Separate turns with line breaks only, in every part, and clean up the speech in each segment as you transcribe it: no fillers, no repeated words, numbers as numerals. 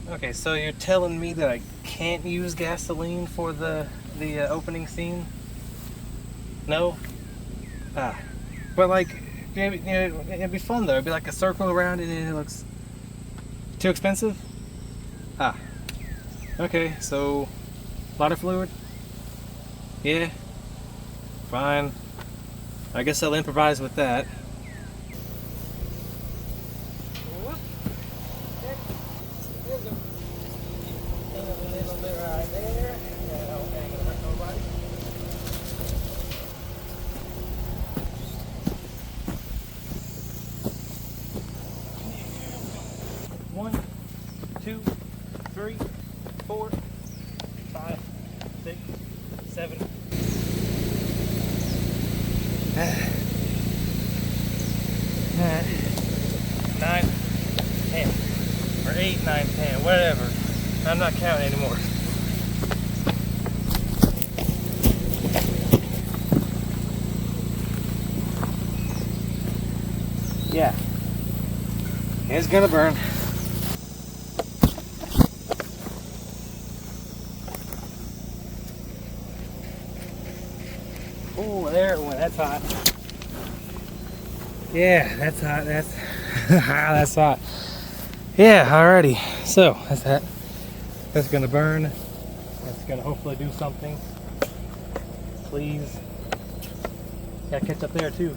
Okay, so you're telling me that I can't use gasoline for the opening scene? No? Ah. But like, it'd be fun though. It'd be like a circle around it and it looks too expensive? Ah. Okay, so a lot of fluid? Yeah. Fine. I guess I'll improvise with that. One, two, three, 4, 5, 6, 7. 9, 10, or 8, 9, 10, whatever. I'm not counting anymore. Yeah, it's gonna burn. Oh, there it went. That's hot. Yeah, that's hot. That's that's hot. Yeah, alrighty. So that's that. That's gonna burn. That's gonna hopefully do something. Please. Gotta catch up there too.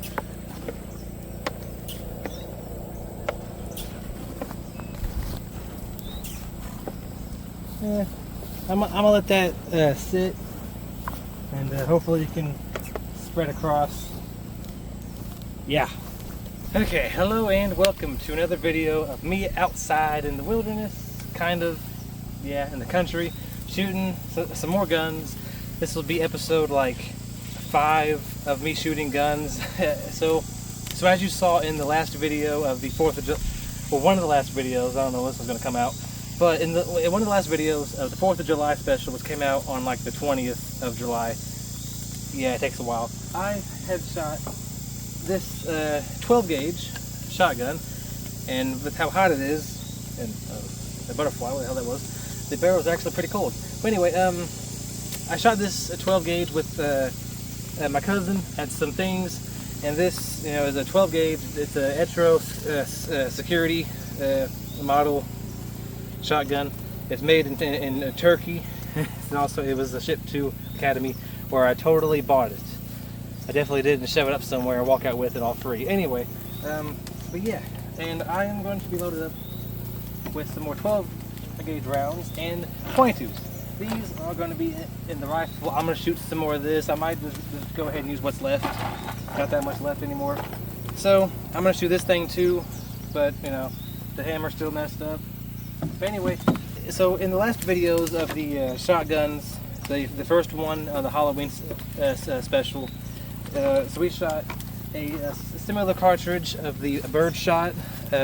Yeah, I'm gonna let that sit, and hopefully you can spread across. Yeah. Okay, hello and welcome to another video of me outside in the wilderness, kind of, yeah, in the country, shooting some more guns. This will be episode like 5 of me shooting guns. so as you saw in the last video of the 4th of July, well, one of the last videos, I don't know when this was going to come out, but in one of the last videos of the 4th of July special, which came out on like the 20th of July, yeah, it takes a while, I had shot this 12 gauge shotgun, and with how hot it is, and the butterfly, what the hell that was, the barrel is actually pretty cold. But anyway, I shot this 12 gauge with my cousin, had some things, and this, you know, is a 12 gauge. It's a Etro security model shotgun. It's made in Turkey, and also it was shipped to Academy, where I totally bought it. I definitely didn't shove it up somewhere and walk out with it all free. Anyway, but yeah, and I am going to be loaded up with some more 12 gauge rounds and 22s. These are going to be in the rifle. I'm going to shoot some more of this. I might just go ahead and use what's left. Not that much left anymore. So I'm going to shoot this thing too, but you know, the hammer's still messed up. But anyway, so in the last videos of the shotguns, the first one on the Halloween special, so we shot a similar cartridge of the Birdshot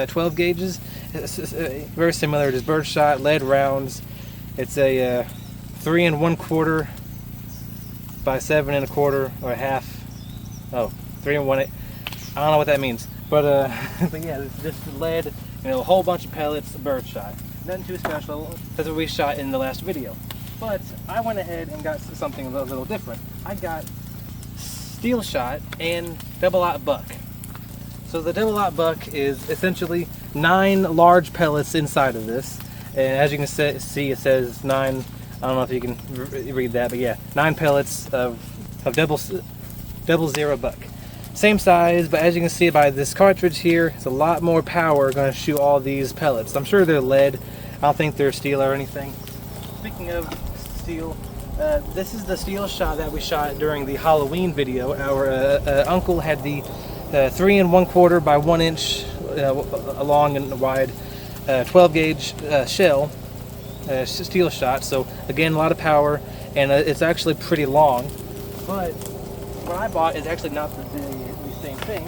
12 gauges. It's very similar. It is Birdshot lead rounds. It's a 3 1/4 by 7 1/4 or a half. Oh, 3 1/8. I don't know what that means, but but yeah, it's just lead. You know, a whole bunch of pellets, Birdshot. Nothing too special. That's what we shot in the last video. But I went ahead and got something a little different. I got steel shot and double-aught buck. So the double-aught buck is essentially 9 large pellets inside of this, and as you can see, it says 9. I don't know if you can read that, but yeah, 9 pellets of double zero buck. Same size, but as you can see by this cartridge here, it's a lot more power going to shoot all these pellets. I'm sure they're lead. I don't think they're steel or anything. Speaking of steel, this is the steel shot that we shot during the Halloween video. Our uncle had the 3 1/4 by 1 inch long and wide 12 gauge shell steel shot. So again, a lot of power, and it's actually pretty long. But what I bought is actually not the same thing.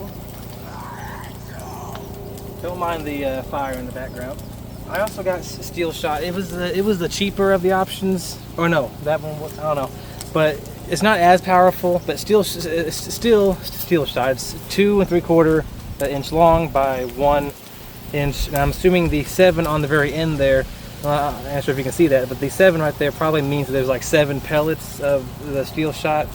Don't mind the fire in the background. I also got steel shot. It was the cheaper of the options, or no, that one was, I don't know, but it's not as powerful. But still steel shot. It's 2 3/4 inch long by 1 inch. And I'm assuming the 7 on the very end there I'm not sure if you can see that, but the 7 right there probably means that there's like 7 pellets of the steel shot.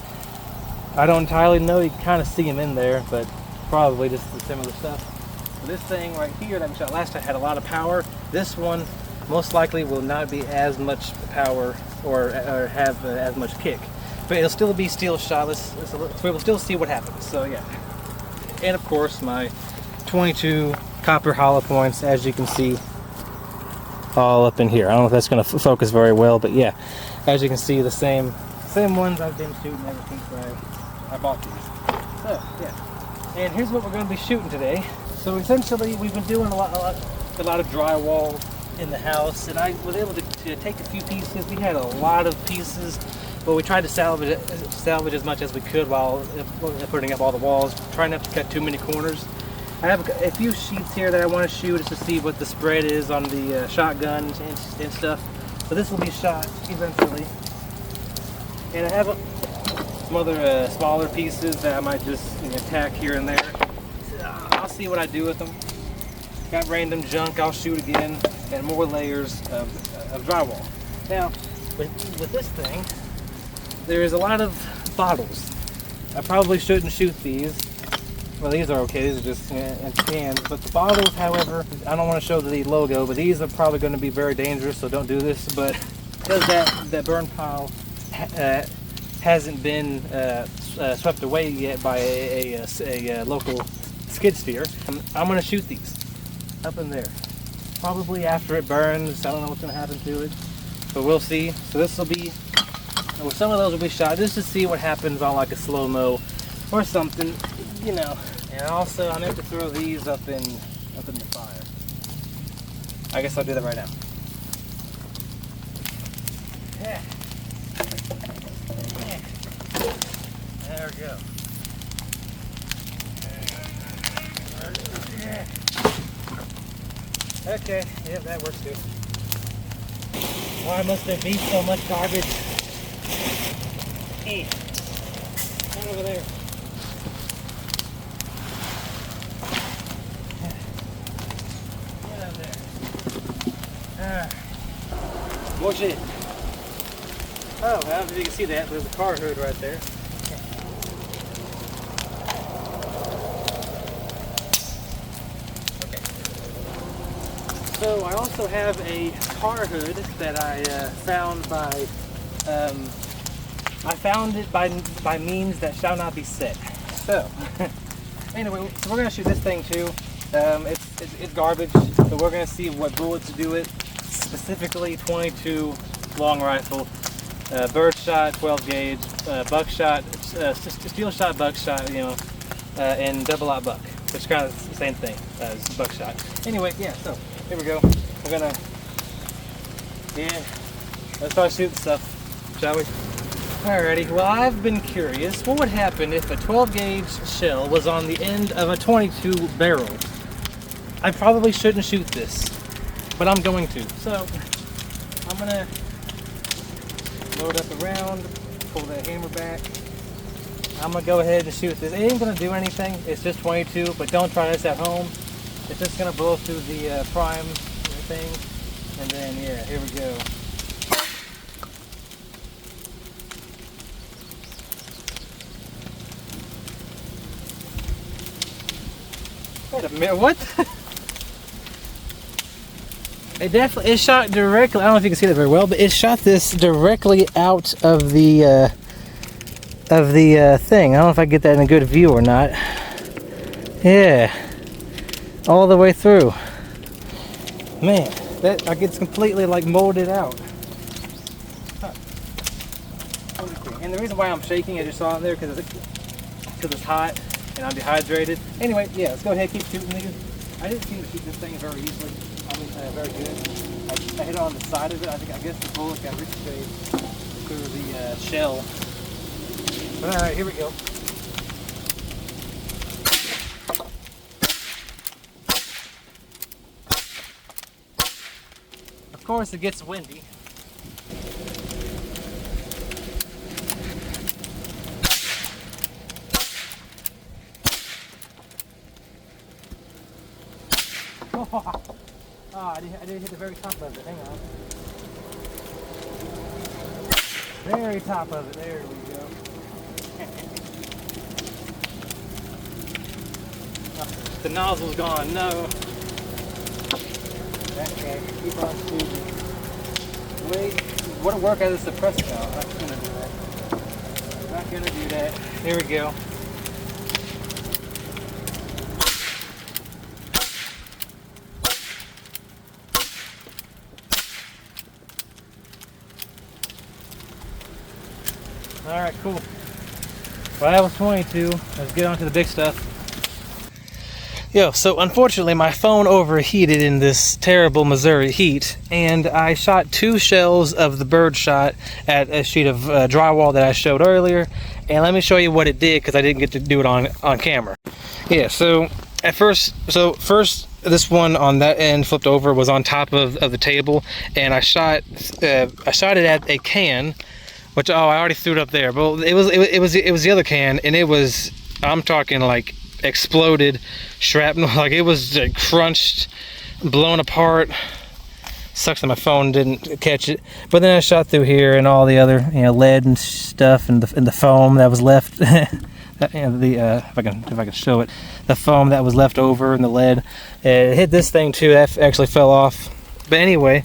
I don't entirely know. You can kind of see them in there, but probably just the similar stuff. So this thing right here that we shot last time had a lot of power. This one most likely will not be as much power or have as much kick, but it'll still be steel shot. So we'll still see what happens. So yeah, and of course my 22 copper hollow points, as you can see, all up in here. I don't know if that's going to focus very well, but yeah, as you can see, the same ones I've been shooting ever since I bought these. So yeah, and here's what we're going to be shooting today. So essentially, we've been doing a lot of drywall in the house, and I was able to take a few pieces. We had a lot of pieces, but we tried to salvage as much as we could while putting up all the walls, trying not to cut too many corners. I have a few sheets here that I want to shoot just to see what the spread is on the shotgun and stuff. So this will be shot eventually. And I have some other smaller pieces that I might just tack here and there. I'll see what I do with them. Got random junk I'll shoot again, and more layers of drywall. Now, with this thing, there is a lot of bottles. I probably shouldn't shoot these. Well, these are okay. These are just cans. But the bottles, however, I don't want to show the logo, but these are probably going to be very dangerous, so don't do this. But because that burn pile hasn't been swept away yet by a local skid steer, I'm going to shoot these up in there. Probably after it burns. I don't know what's going to happen to it, but we'll see. So this will be, well, some of those will be shot just to see what happens on like a slow-mo or something, you know. And also, I meant to throw these up in the fire. I guess I'll do that right now. Yeah. There we go. Yeah. Okay, yeah, that works too. Why must there be so much garbage? Hey, right over there. Get out there. More shit. Oh, I don't know if you can see that, but there's a car hood right there. So I also have a car hood that I found by, I found it by means that shall not be said. So, anyway, so we're gonna shoot this thing too. It's garbage, but we're gonna see what bullets do it. Specifically, 22 long rifle, birdshot, 12 gauge, buckshot, steel shot, buckshot, you know, and double-aught buck, which is kind of the same thing as buckshot. Anyway, yeah. So. Here we go. We're gonna, let's start shooting stuff, shall we? Alrighty, well, I've been curious, what would happen if a 12 gauge shell was on the end of a 22 barrel? I probably shouldn't shoot this, but I'm going to. So, I'm gonna load up a round, pull that hammer back. I'm gonna go ahead and shoot this. It ain't gonna do anything, it's just 22, but don't try this at home. It's just going to blow through the prime thing, and then, yeah, here we go. Wait a minute, what? It shot directly, I don't know if you can see that very well, but it shot this directly out of the thing. I don't know if I can get that in a good view or not. Yeah. All the way through. Man, that gets completely like molded out. Huh. And the reason why I'm shaking, as you saw in there, because it's hot and I'm dehydrated. Anyway, yeah, let's go ahead and keep shooting these. I didn't seem to shoot this thing very easily. I mean, very good. I hit it on the side of it. I guess the bullet got ricocheted through the shell. But alright, here we go. Of course, it gets windy. Oh, I didn't hit the very top of it. Hang on. Very top of it. There we go. The nozzle's gone. No. Okay, keep on shooting. Wait, what a work as a suppressor now. I'm not gonna do that. Not gonna do that. There we go. Alright, cool. Well, that was 22. Let's get on to the big stuff. Yo, so unfortunately my phone overheated in this terrible Missouri heat, and I shot 2 shells of the bird shot at a sheet of drywall that I showed earlier. And let me show you what it did, because I didn't get to do it on camera. Yeah, so at first, this one on that end flipped over, was on top of the table, and I shot it at a can, which, oh, I already threw it up there. But it was the other can, and it was, I'm talking like exploded shrapnel. Like, it was crunched, blown apart. Sucks that my phone didn't catch it. But then I shot through here and all the other, lead and stuff, and the foam that was left. If I can show it, the foam that was left over and the lead, it hit this thing too. That actually fell off. But anyway,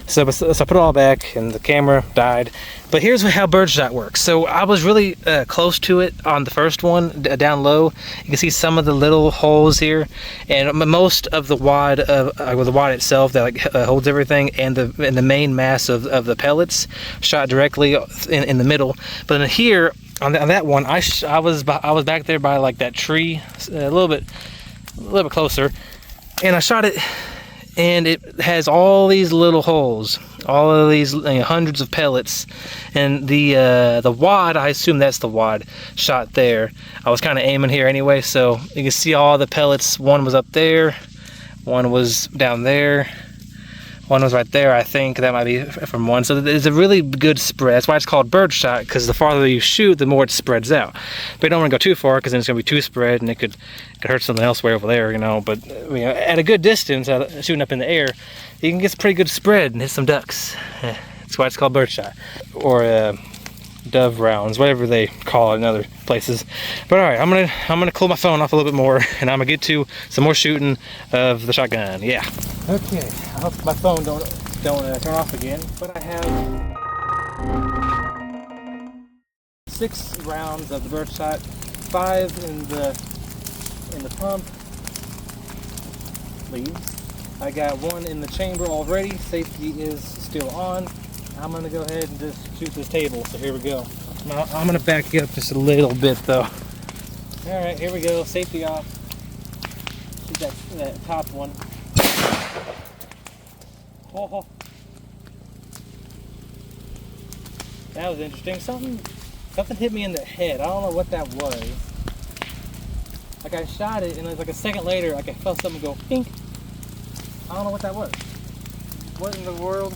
so I put it all back, and the camera died. But here's how birdshot works. So I was really close to it on the first one, down low. You can see some of the little holes here, and most of the wad the wad itself that holds everything, and the main mass of the pellets shot directly in the middle. But then here on that one, I was back there by like that tree, a little bit closer, and I shot it. And it has all these little holes, all of these hundreds of pellets, and the wad, I assume that's the wad shot there. I was kind of aiming here anyway, so you can see all the pellets. One was up there, one was down there, one was right there. I think that might be from one. So it's a really good spread. That's why it's called birdshot, because the farther you shoot, the more it spreads out. But you don't want to go too far, because then it's going to be too spread, and it could hurt something elsewhere over there, But at a good distance, shooting up in the air, you can get a pretty good spread and hit some ducks. That's why it's called birdshot, or dove rounds, whatever they call it in other places. But all right, I'm gonna cool my phone off a little bit more, and I'm gonna get to some more shooting of the shotgun. Yeah. Okay. I hope my phone don't turn off again. But I have 6 rounds of the birdshot, 5 in the pump leaves. I got 1 in the chamber already. Safety is still on. I'm gonna go ahead and just shoot this table. So here we go. I'm gonna back you up just a little bit though. All right, here we go. Safety off. Shoot that top one. Oh, that was interesting. Something hit me in the head. I don't know what that was. Like, I shot it, and it was like a second later, like I felt something go pink. I don't know what that was. What in the world?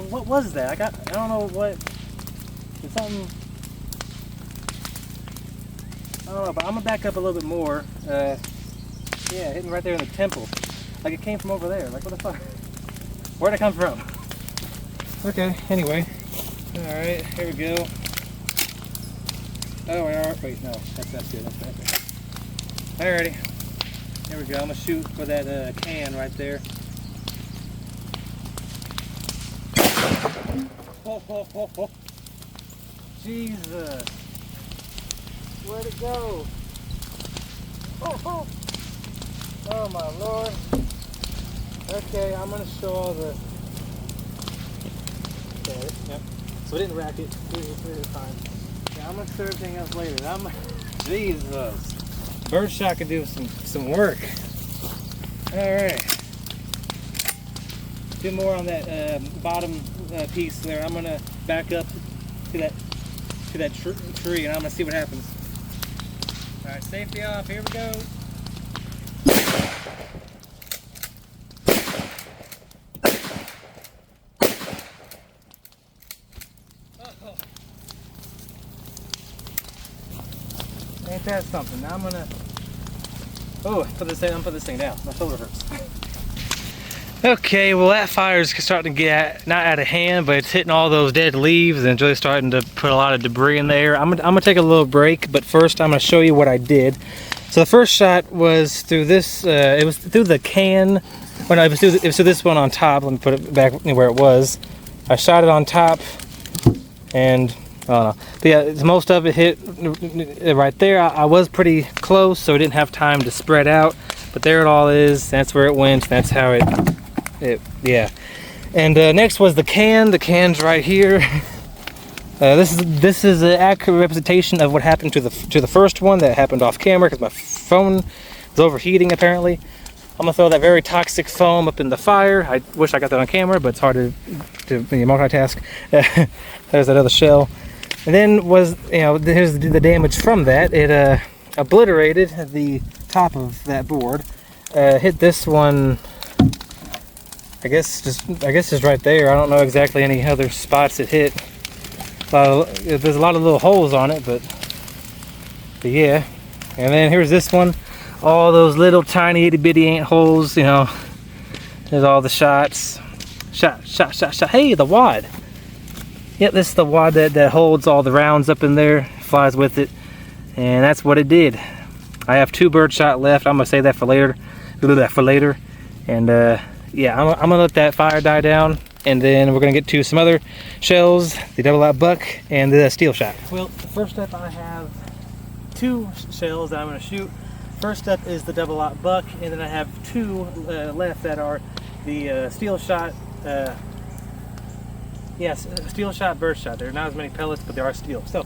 What was that? I don't know what. It's something. I don't know, but I'm gonna back up a little bit more. Yeah, hitting right there in the temple. Like it came from over there. Like, what the fuck? Where'd it come from? Okay, anyway. Alright, here we go. Oh, wait, no. That's good. That's Alrighty. Here we go. I'm gonna shoot for that can right there. Oh. Jesus. Where'd it go? Oh my Lord. Okay, I'm gonna show all the. Okay, yep. So we didn't rack it. It's fine. Yeah, I'm gonna show everything else later. Jesus. Birdshot could do some work. Alright. 2 more on that bottom piece there. I'm gonna back up to that tree, and I'm gonna see what happens. All right, safety off. Here we go. Ain't that something? Now I'm gonna Oh, I'm putting this thing down. My shoulder hurts. Okay, well that fire's starting to get not out of hand, but it's hitting all those dead leaves and it's really starting to put a lot of debris in there. I'm gonna take a little break, but first I'm gonna show you what I did. So the first shot was through this. It was through the can. Well, no, it was through this one on top. Let me put it back where it was. I shot it on top, and I don't know. But yeah, most of it hit right there. I was pretty close, so I didn't have time to spread out. But there it all is. That's where it went. That's how yeah. And next was the can. The can's right here. This is an accurate representation of what happened to the first one that happened off camera because my phone was overheating apparently. I'm gonna throw that very toxic foam up in the fire. I wish I got that on camera, but it's hard to multitask. There's that other shell. And then here's the damage from that. It obliterated the top of that board. Hit this one. I guess just right there. I don't know exactly any other spots it hit. There's a lot of little holes on it, but yeah. And then here's this one. All those little tiny itty bitty ant holes, you know. There's all the shots. Shot. Hey, the wad. Yep, this is the wad that holds all the rounds up in there, flies with it. And that's what it did. I have 2 bird shot left. I'm gonna save that for later. And yeah, I'm gonna let that fire die down, and then we're gonna get to some other shells, the double-out buck and the steel shot. Well, first up I have 2 shells that I'm gonna shoot. First up is the double-out buck, and then I have 2 left that are the steel shot. Yes, steel shot, bird shot. There are not as many pellets, but they are steel. So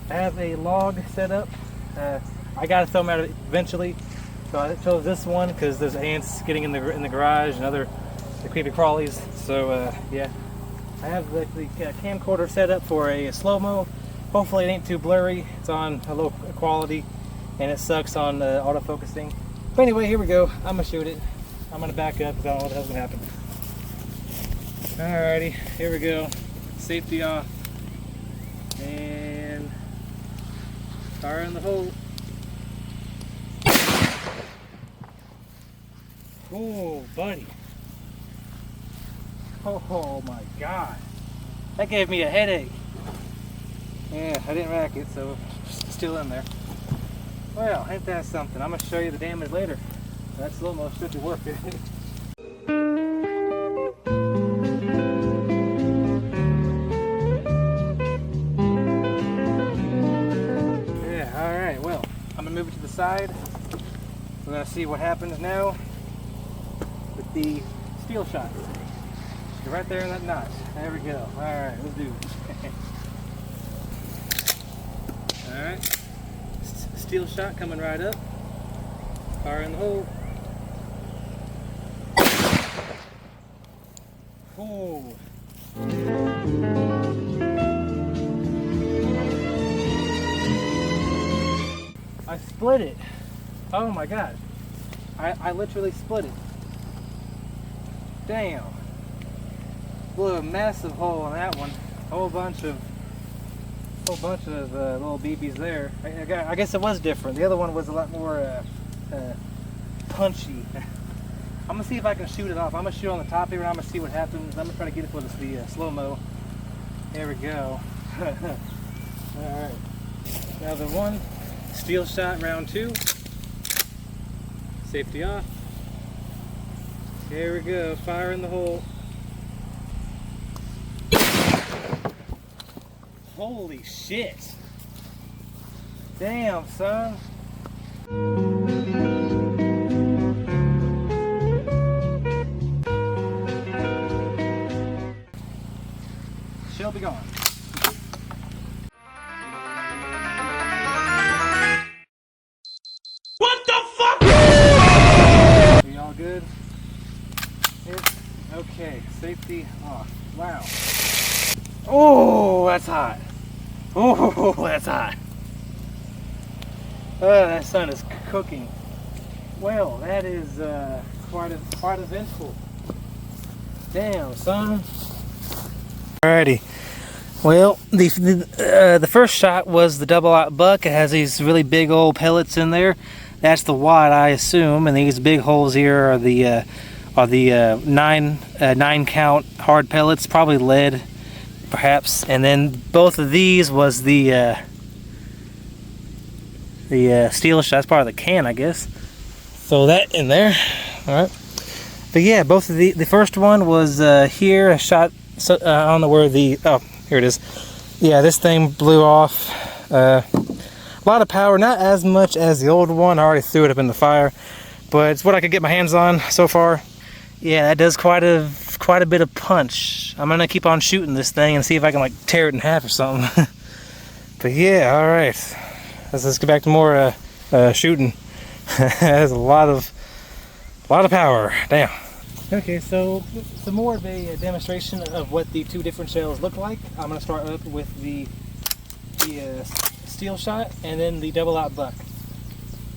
I have a log set up. I gotta throw them out eventually. So I chose this one because there's ants getting in the garage and other creepy crawlies. So yeah, I have the camcorder set up for a slow-mo. Hopefully it ain't too blurry. It's on a low quality and it sucks on autofocusing. But anyway, here we go. I'm gonna shoot it. I'm gonna back up because I don't know what the hell's gonna happen. Alrighty, here we go. Safety off. And fire in the hole. Oh, buddy. Oh my God. That gave me a headache. Yeah, I didn't rack it, so it's still in there. Well, ain't that something? I'm going to show you the damage later. That slow-mo should be worth it. Yeah, alright, well, I'm going to move it to the side. We're going to see what happens now with the steel shot. You're right there in that notch. There we go. Alright, let's do it. Alright. Steel shot coming right up. Fire in the hole. Oh. I split it. Oh my God. I literally split it. Damn. Blew a massive hole in that one. Whole bunch of little BBs there. I guess it was different. The other one was a lot more punchy. I'm gonna see if I can shoot it off. I'm gonna shoot on the top here and I'm gonna see what happens. I'm gonna try to get it with the slow-mo. There we go. Alright. Another one. Steel shot round 2. Safety off. Here we go. Fire in the hole. Holy shit. Damn, son. She'll be gone. What the fuck? Are you all good? Here. Okay, safety off. Wow. Oh, that's hot. Oh, that's hot. That sun is cooking. Well, that is quite eventful. Damn, son. Alrighty. Well, the first shot was the double-out buck. It has these really big old pellets in there. That's the wad, I assume, and these big holes here are the 9 count hard pellets, probably lead, perhaps. And then both of these was the steel shot. That's part of the can, I guess. Throw that in there. All right. But yeah, both of the first one was here. I shot. So I don't know where the. Oh, here it is. Yeah, this thing blew off. A lot of power, not as much as the old one. I already threw it up in the fire, but it's what I could get my hands on so far. Yeah, that does quite a bit of punch. I'm gonna keep on shooting this thing and see if I can like tear it in half or something. But yeah, all right. Let's get back to more shooting. That's a lot of power. Damn. Okay, so some more of a demonstration of what the two different shells look like. I'm gonna start up with the steel shot and then the double out buck.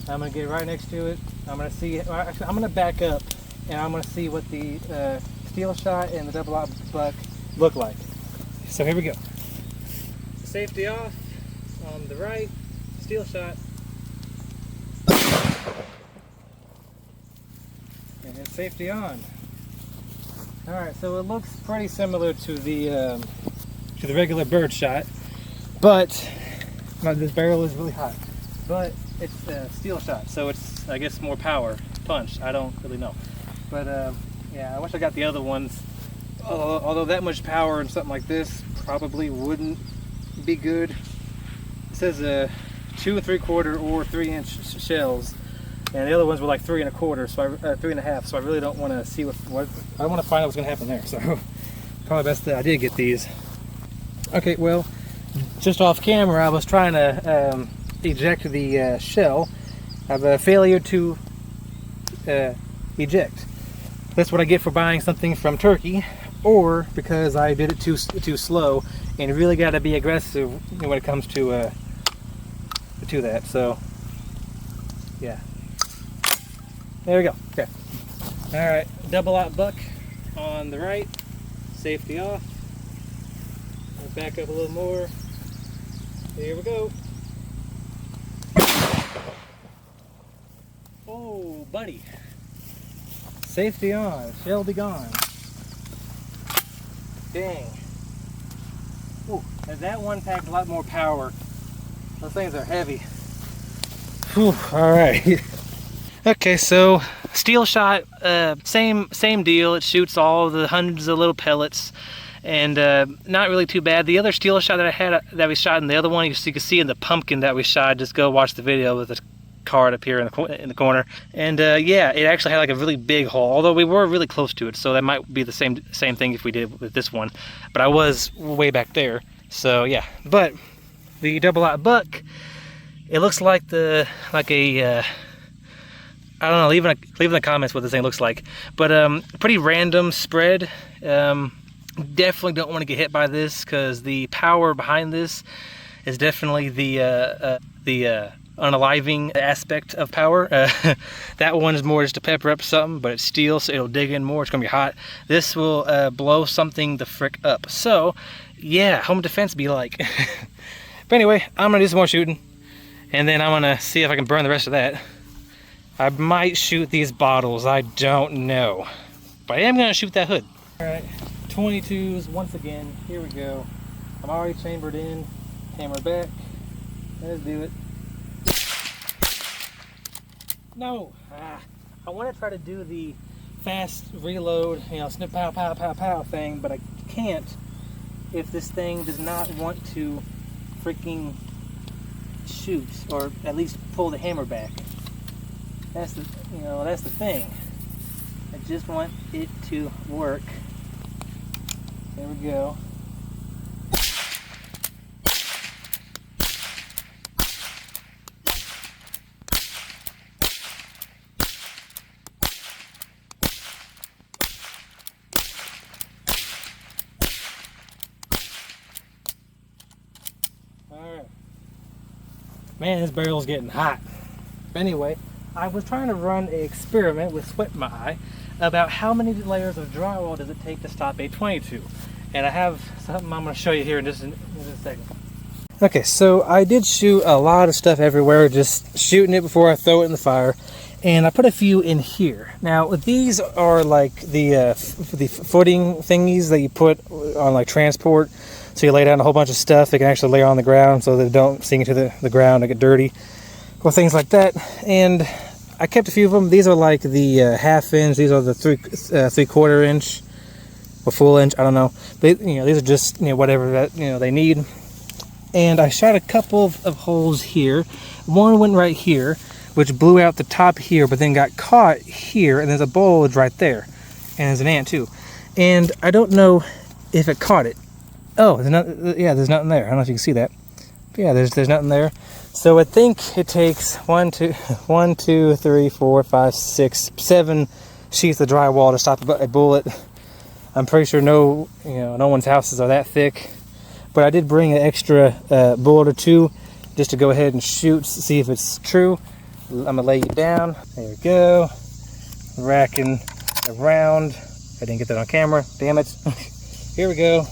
I'm gonna get right next to it. I'm gonna see. Actually, I'm gonna back up and I'm gonna see what the steel shot and the double out buck look like. So here we go. Safety off on the right. Steel shot. And safety on. Alright, so it looks pretty similar to the regular bird shot, but this barrel is really hot. But it's a steel shot, so it's, I guess, more power punch. I don't really know. But yeah, I wish I got the other ones. Although that much power and something like this probably wouldn't be good. It says 2 3/4 or 3-inch shells, and the other ones were like 3 1/4, so 3 1/2. So I really don't want to see what I want to find out what's going to happen there. So probably best that I did get these. Okay, well, just off camera, I was trying to eject the shell. I have a failure to eject. That's what I get for buying something from Turkey, or because I did it too slow, and really got to be aggressive when it comes to that. So yeah, there we go. Okay, all right, double out buck on the right, safety off. I'll back up a little more. Here we go. Oh, buddy. Safety on, shell be gone. Dang. Ooh, that one packed a lot more power. Those things are heavy. Whew, all right. Okay, so steel shot, same deal. It shoots all the hundreds of little pellets, and not really too bad. The other steel shot that I had, that we shot in the other one, you can see in the pumpkin that we shot. Just go watch the video with the card up here in the corner. And yeah, it actually had like a really big hole, although we were really close to it, so that might be the same thing if we did with this one. But I was way back there, so yeah. But the double out buck, it looks like I don't know, leave in the comments what this thing looks like. But pretty random spread. Definitely don't want to get hit by this, because the power behind this is definitely the unaliving aspect of power. That one is more just to pepper up something, but it's steel, so it'll dig in more. It's gonna be hot. This will blow something the frick up. So yeah, home defense be like. But anyway, I'm gonna do some more shooting, and then I'm gonna see if I can burn the rest of that. I might shoot these bottles, I don't know, but I am gonna shoot that hood. All right, 22s once again. Here we go. I'm already chambered in. Hammer back. Let's do it. No, I want to try to do the fast reload, you know, snip, pow, pow, pow, pow thing, but I can't if this thing does not want to freaking shoot, or at least pull the hammer back. That's the, that's the thing. I just want it to work. There we go. Alright. Man, this barrel's getting hot. Anyway, I was trying to run an experiment with Sweat in My Eye about how many layers of drywall does it take to stop a 22. And I have something I'm going to show you here in just a second. Okay, so I did shoot a lot of stuff everywhere, just shooting it before I throw it in the fire. And I put a few in here. Now, these are like the footing thingies that you put on like transport. So you lay down a whole bunch of stuff. They can actually lay on the ground so they don't sink into the ground and get dirty. Or things like that. And I kept a few of them. These are like the half inch. These are the 3/4 inch or full inch. I don't know. But you know, these are just, you know, whatever that, you know, they need. And I shot a couple of holes here. One went right here, which blew out the top here, but then got caught here, and there's a bulge right there. And there's an ant too. And I don't know if it caught it. Oh, there's nothing there. I don't know if you can see that. But yeah, there's nothing there. So I think it takes 1, 2, 3, 4, 5, 6, 7 sheets of drywall to stop a bullet. I'm pretty sure no one's houses are that thick. But I did bring an extra bullet or two just to go ahead and shoot, see if it's true. I'm gonna lay you down. There we go. Racking around. I didn't get that on camera. Damn it. Here we go.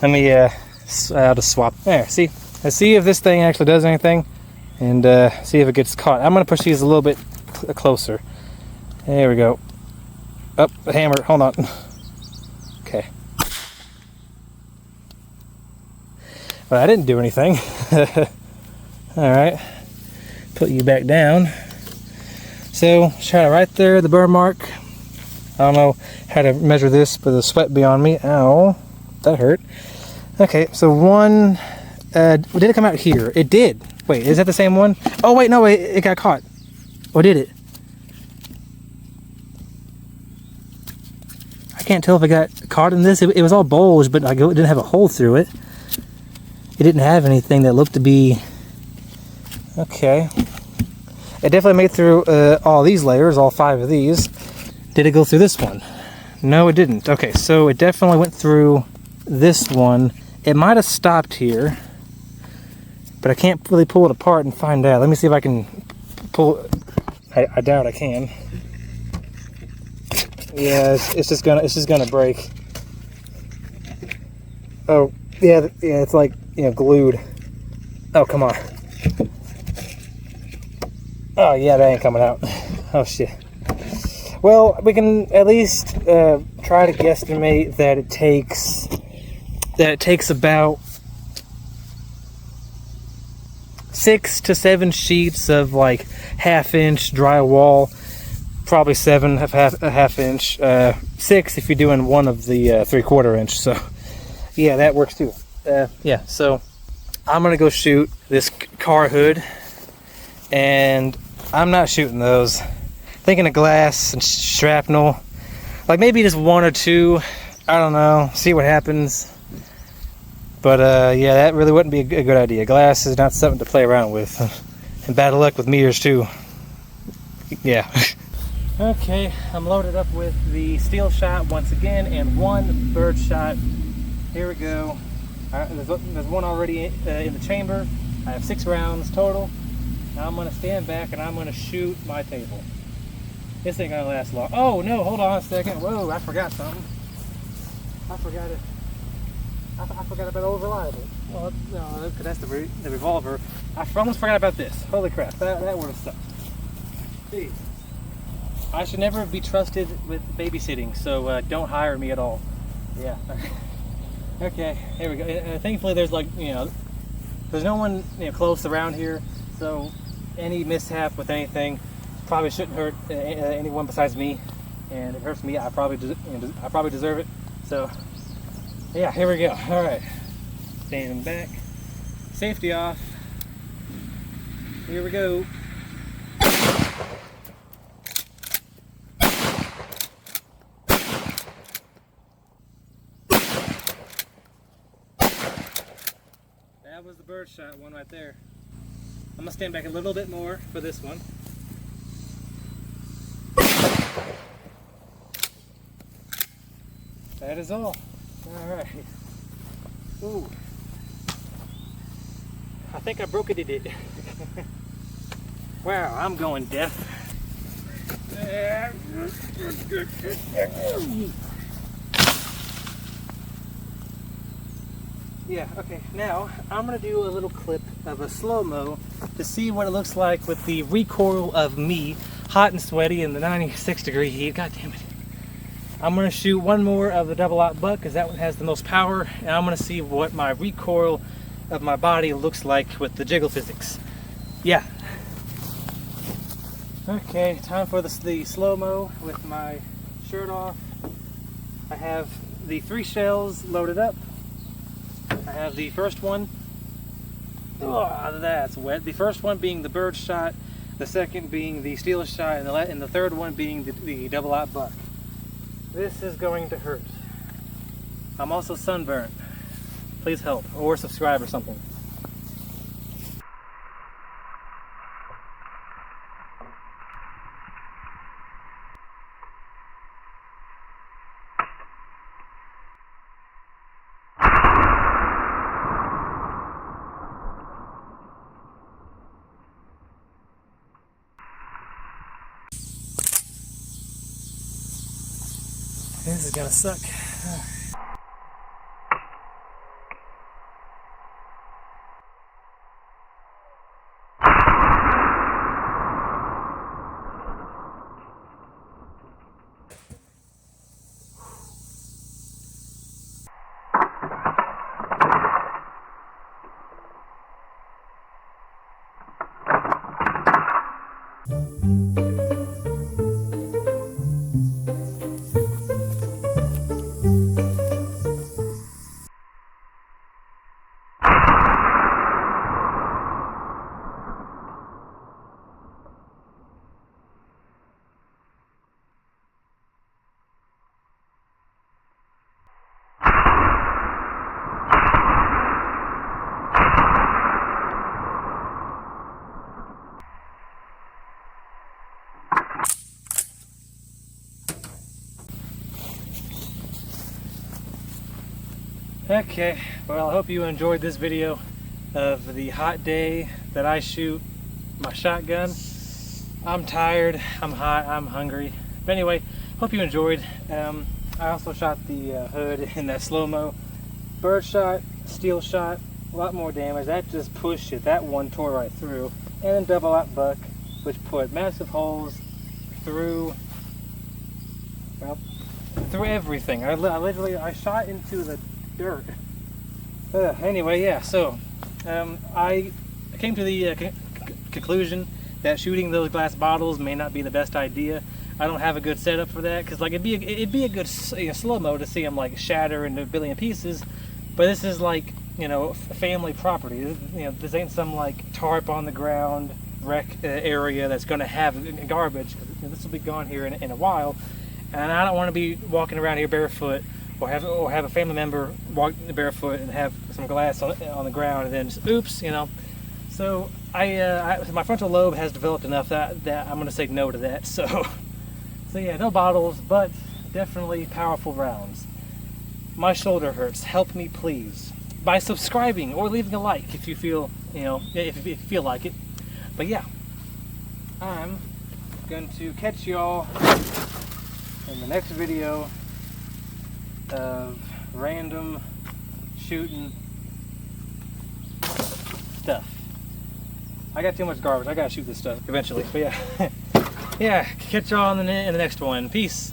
Let me I'll just swap. There, see? Let's see if this thing actually does anything, and see if it gets caught. I'm gonna push these a little bit closer. There we go. Up, the hammer. Hold on. Okay. Well, I didn't do anything. All right. Put you back down. So, shot it right there, the burn mark. I don't know how to measure this, but the sweat be on me. Ow, that hurt. Okay, so one, did it come out here? It did. Wait, is that the same one? Oh wait, no, it got caught. Or did it? I can't tell if it got caught in this. It was all bulged, but like, it didn't have a hole through it. It didn't have anything that looked to be... Okay. It definitely made through all these layers, all 5 of these. Did it go through this one? No, it didn't. Okay, so it definitely went through this one. It might have stopped here, but I can't really pull it apart and find out. Let me see if I can pull it. I doubt I can. Yeah, it's just gonna break. Oh, yeah, it's like, you know, glued. Oh, come on. Oh, yeah, that ain't coming out. Oh, shit. Well, we can at least try to guesstimate that it takes about 6 to 7 sheets of like half-inch drywall. Probably 7 a half inch. 6 if you're doing one of the 3/4 inch. So, yeah, that works too. Yeah, so I'm gonna go shoot this car hood, and I'm not shooting those. Thinking of glass and shrapnel, like maybe just 1 or 2. I don't know. See what happens. But yeah, that really wouldn't be a good idea. Glass is not something to play around with, and bad luck with meters too. Yeah. Okay, I'm loaded up with the steel shot once again, and 1 bird shot. Here we go. There's 1 already in the chamber. I have 6 rounds total. Now I'm going to stand back and I'm going to shoot my table. This ain't going to last long. Oh no, hold on a second. Whoa, I forgot something. I forgot it. I forgot about old reliable. Well, no, that's the revolver. I almost forgot about this. Holy crap, that would have sucked. Jeez. I should never be trusted with babysitting, so don't hire me at all. Yeah. Okay, here we go. Thankfully, there's like, there's no one close around here, so any mishap with anything probably shouldn't hurt anyone besides me. And it hurts me. I probably deserve it. So yeah, here we go. All right, standing back, safety off. Here we go. That was the bird shot one right there. I'm gonna stand back a little bit more for this one. That is all. All right. Ooh. I think I broke it. Wow, I'm going deaf. Yeah, okay, now I'm going to do a little clip of a slow-mo to see what it looks like with the recoil of me, hot and sweaty in the 96-degree heat. God damn it. I'm going to shoot one more of the double-aught buck because that one has the most power, and I'm going to see what my recoil of my body looks like with the jiggle physics. Yeah. Okay, time for the slow-mo with my shirt off. I have the 3 shells loaded up. I have the first one. Oh, that's wet. The first one being the bird shot, the second being the steel shot, and the third one being the double-aught buck. This is going to hurt. I'm also sunburnt. Please help, or subscribe or something. This is gonna suck. Okay, well, I hope you enjoyed this video of the hot day that I shoot my shotgun. I'm tired, I'm hot, I'm hungry. But anyway, hope you enjoyed. I also shot the hood in that slow-mo. Bird shot, steel shot, a lot more damage. That just pushed it. That one tore right through. And then double-aught buck, which put massive holes through, well, through everything. I shot into the dirt. Anyway, yeah, so I came to the conclusion that shooting those glass bottles may not be the best idea. I don't have a good setup for that because, like, it'd be a good slow-mo to see them like shatter into a billion pieces, but this is like, you know, family property. You know, this ain't some like tarp on the ground wreck area that's going to have garbage. This will be gone here in a while, and I don't want to be walking around here barefoot, or have a family member walk barefoot and have some glass on the ground and then just, oops, you know. So my frontal lobe has developed enough that I'm going to say no to that. So yeah, no bottles, but definitely powerful rounds. My shoulder hurts. Help me, please, by subscribing or leaving a like if you feel, you know, if you feel like it. But yeah, I'm going to catch y'all in the next video of random shooting stuff. I got too much garbage. I gotta shoot this stuff eventually. But yeah, yeah. Catch y'all in the next one. Peace.